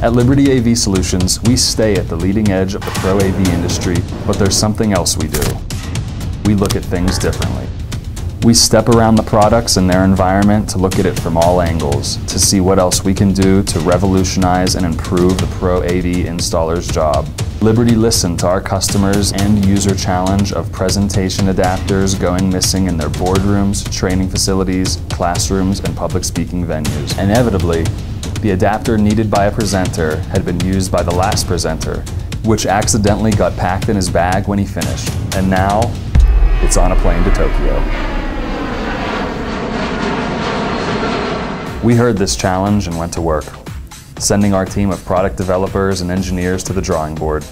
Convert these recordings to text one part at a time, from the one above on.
At Liberty AV Solutions, we stay at the leading edge of the Pro AV industry, but there's something else we do. We look at things differently. We step around the products and their environment to look at it from all angles, to see what else we can do to revolutionize and improve the Pro AV installer's job. Liberty listened to our customers' end-user challenge of presentation adapters going missing in their boardrooms, training facilities, classrooms, and public speaking venues. Inevitably, the adapter needed by a presenter had been used by the last presenter, which accidentally got packed in his bag when he finished. And now, it's on a plane to Tokyo. We heard this challenge and went to work, sending our team of product developers and engineers to the drawing board.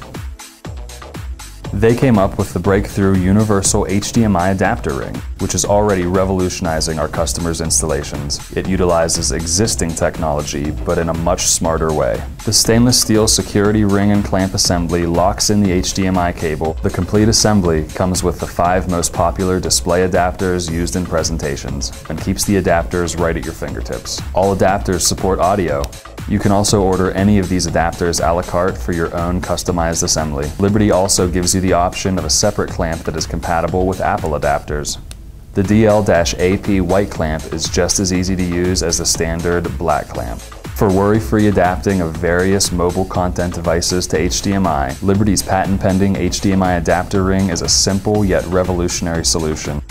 They came up with the breakthrough Universal HDMI Adapter Ring, which is already revolutionizing our customers' installations. It utilizes existing technology, but in a much smarter way. The stainless steel security ring and clamp assembly locks in the HDMI cable. The complete assembly comes with the 5 most popular display adapters used in presentations, and keeps the adapters right at your fingertips. All adapters support audio. You can also order any of these adapters a la carte for your own customized assembly. Liberty also gives you the option of a separate clamp that is compatible with Apple adapters. The DL-AP white clamp is just as easy to use as the standard black clamp. For worry-free adapting of various mobile content devices to HDMI, Liberty's patent-pending HDMI adapter ring is a simple yet revolutionary solution.